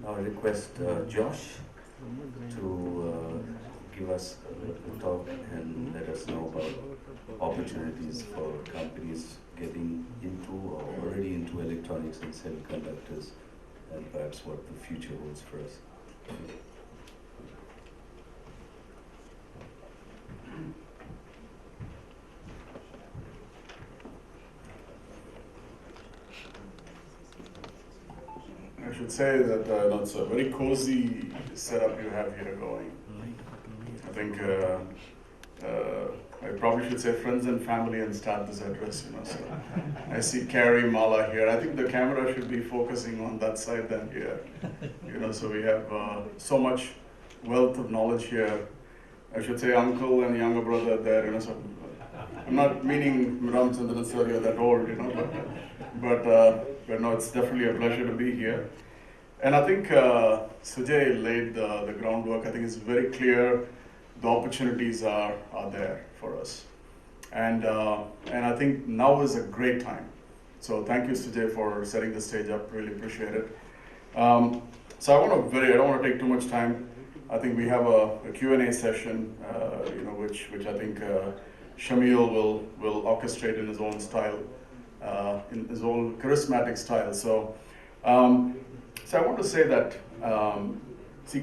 now request Josh to give us a little talk and let us know about opportunities for companies getting into or already into electronics and semiconductors, and perhaps what the future holds for us. I should say that it's a very cozy setup you have here going. I think I probably should say friends and family and start this address, So I see Carrie, Mala here. I think the camera should be focusing on that side than here. So we have so much wealth of knowledge here. I should say uncle and younger brother there, So I'm not meaning Ramchandra necessarily or that old, but no, it's definitely a pleasure to be here. And I think Sujay laid the groundwork. I think it's very clear the opportunities are there for us. And I think now is a great time. So thank you, Sujay, for setting the stage up. Really appreciate it. So I don't want to take too much time. I think we have a Q&A session, which I think Shamil will orchestrate in his own style, in his own charismatic style. So I want to say that,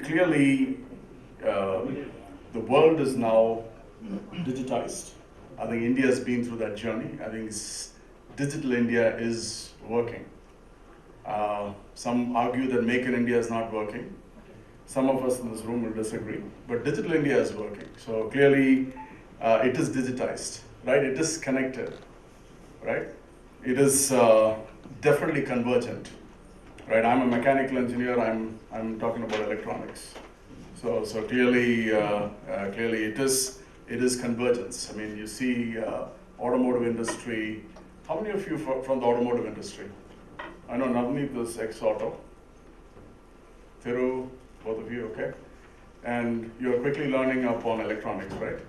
clearly the world is now digitized. I think India has been through that journey. I think digital India is working. Some argue that Make in India is not working. Some of us in this room will disagree, but digital India is working. So clearly it is digitized, right? It is connected, right? It is definitely convergent. Right, I'm a mechanical engineer. I'm talking about electronics. So clearly it is convergence. I mean, you see automotive industry. How many of you from the automotive industry? I know Navneet is ex-auto. Thiru, both of you, okay? And you're quickly learning up on electronics, right?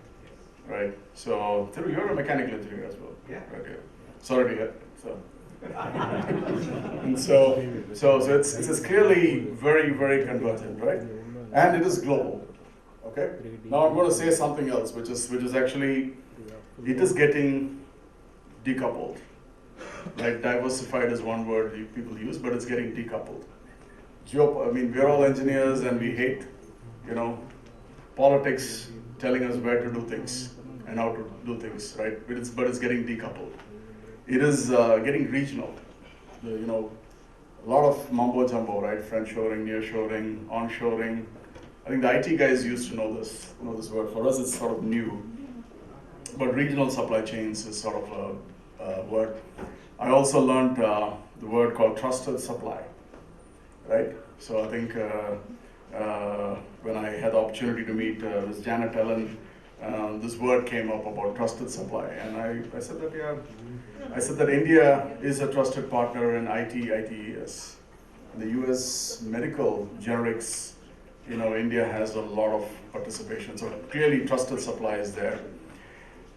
Right. So Thiru, you're a mechanical engineer as well. Yeah. Okay. Sorry to hear. And so it's clearly very, very convergent, right? And it is global. Okay. Now I'm going to say something else, which is actually, it is getting decoupled. Like diversified is one word people use, but it's getting decoupled. I mean, we're all engineers and we hate, politics telling us where to do things and how to do things, right? But it's getting decoupled. It is getting regional. A lot of mumbo jumbo, right? Friendshoring, nearshoring, onshoring. I think the IT guys used to know this word. For us, it's sort of new. But regional supply chains is sort of a word. I also learned the word called trusted supply, right? So I think when I had the opportunity to meet Ms. Janet Ellen, this word came up about trusted supply, and I said that India is a trusted partner in ITES. The US medical generics, India has a lot of participation. So clearly trusted supply is there.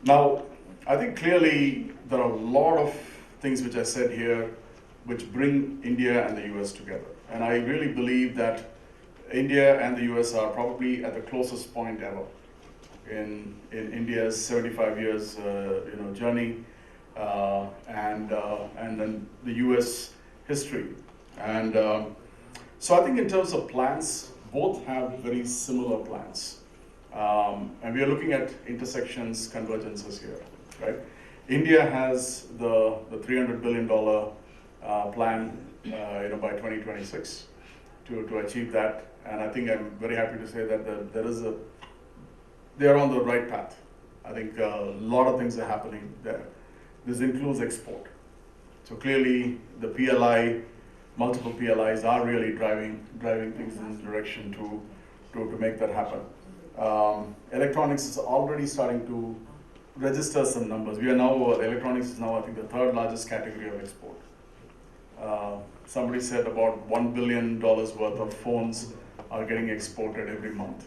Now, I think clearly there are a lot of things which I said here which bring India and the US together. And I really believe that India and the US are probably at the closest point ever in India's 75 years journey, and then the US history. And so I think in terms of plans, both have very similar plans. And we are looking at intersections, convergences here, right? India has the $300 billion plan by 2026 to achieve that. And I think I'm very happy to say that they are on the right path. I think a lot of things are happening there. This includes export. So clearly the PLI, multiple PLIs are really driving things in this direction to make that happen. Electronics is already starting to register some numbers. Electronics is now, I think, the third largest category of export. Somebody said about $1 billion worth of phones are getting exported every month,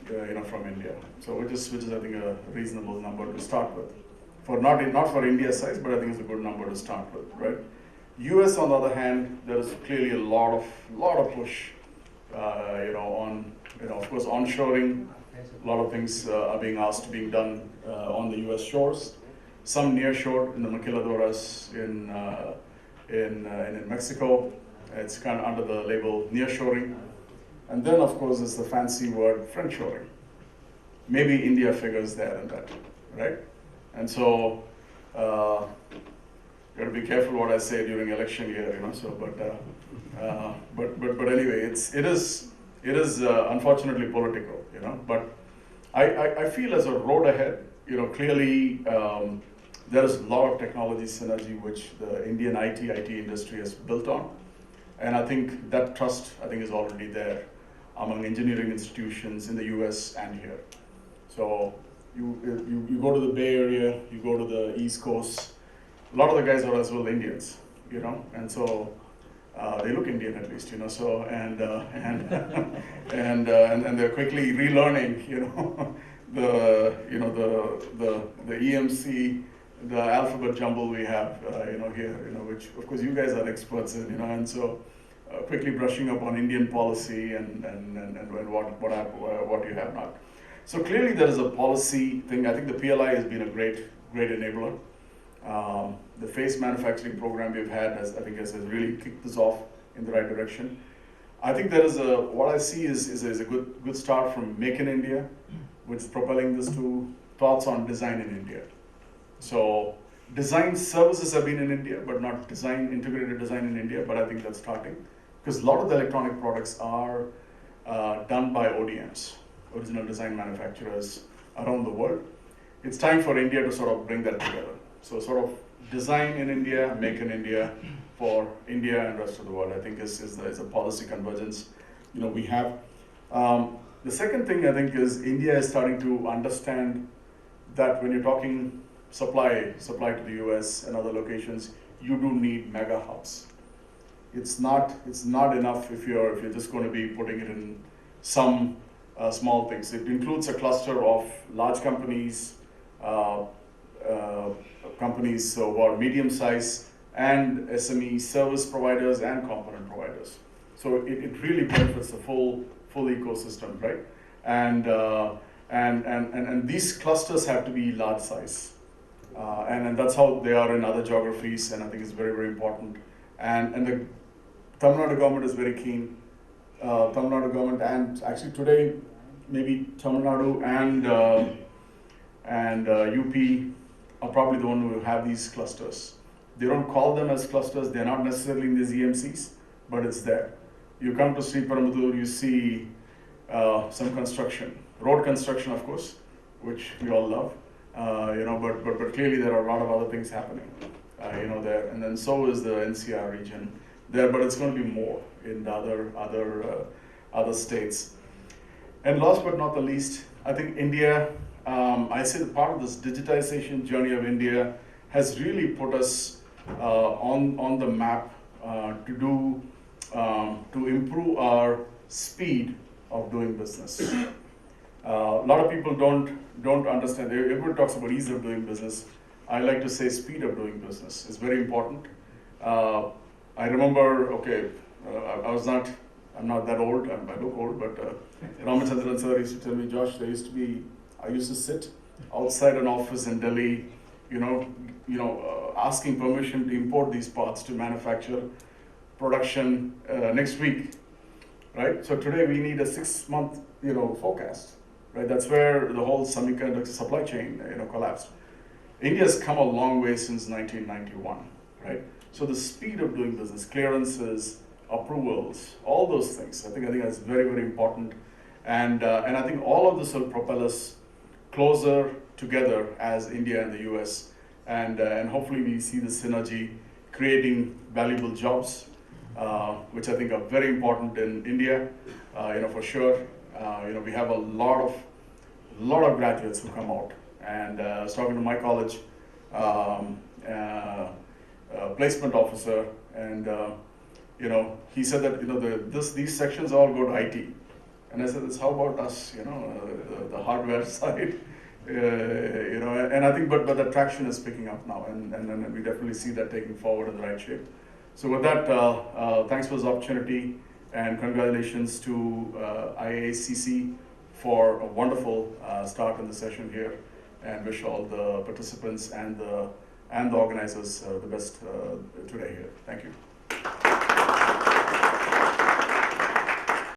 from India. So which is I think a reasonable number to start with. For not for India's size, but I think it's a good number to start with, right? US, on the other hand, there is clearly a lot of push, on, of course, onshoring. A lot of things are being done on the US shores. Some nearshore in the maquiladoras in Mexico. It's kind of under the label nearshoring. And then, of course, is the fancy word friendshoring. Maybe India figures there in that, right? And so, got to be careful what I say during election year, So, but anyway, it is unfortunately political, But I feel as a road ahead, clearly there is a lot of technology synergy which the Indian IT industry has built on, and I think that trust is already there among engineering institutions in the U.S. and here. So you go to the Bay Area, you go to the East Coast. A lot of the guys are as well Indians, and so they look Indian at least, So and they're quickly relearning, the EMC, the alphabet jumble we have, here, which of course you guys are experts in, and so quickly brushing up on Indian policy and what you have not. So clearly there is a policy thing. I think the PLI has been a great enabler. The phased manufacturing program we've had has really kicked this off in the right direction. I think there is what I see is a good start from Make in India, which is propelling this to thoughts on design in India. So design services have been in India, but not integrated design in India, but I think that's starting. Because a lot of the electronic products are done by ODMs, original design manufacturers around the world. It's time for India to sort of bring that together. So sort of design in India, make in India for India and rest of the world, I think is a policy convergence, we have. The second thing I think is India is starting to understand that when you're talking supply to the US and other locations, you do need mega hubs. It's not enough if you're just going to be putting it in some small things. It includes a cluster of large companies, companies who are medium size, and SME service providers and component providers. So it really benefits the full ecosystem, right? And these clusters have to be large size, and that's how they are in other geographies, and I think it's very, very important. And the Tamil Nadu government is very keen. Tamil Nadu government, and actually today maybe Tamil Nadu and UP are probably the one who have these clusters. They don't call them as clusters, they're not necessarily in these EMCs, but it's there. You come to Sri Perumbudur, you see some construction, road construction of course, which we all love, but clearly there are a lot of other things happening, there. And then so is the NCR region there, but it's going to be more in the other states. And last but not the least, I think India, I say that part of this digitization journey of India has really put us on the map to improve our speed of doing business. A lot of people don't understand. Everybody talks about ease of doing business. I like to say speed of doing business is very important. I remember, I'm not that old, I look old, but Ramachandran sir used to tell me, Josh, I used to sit outside an office in Delhi, asking permission to import these parts to manufacture production next week, right? So today we need a 6-month, forecast, right? That's where the whole semiconductor supply chain, collapsed. India's come a long way since 1991, right? So the speed of doing business, clearances, approvals, all those things, I think that's very, very important. And I think all of this will propel us closer together as India and the US. And hopefully we see the synergy creating valuable jobs, which I think are very important in India, for sure. We have a lot of graduates who come out. And I was talking to my college placement officer, and he said that these sections all go to IT. And I said, how about us, the hardware side, and I think, but the traction is picking up now, and we definitely see that taking forward in the right shape. So with that, thanks for this opportunity, and congratulations to IACC for a wonderful start in the session here, and wish all the participants and the organizers the best today here. Thank you.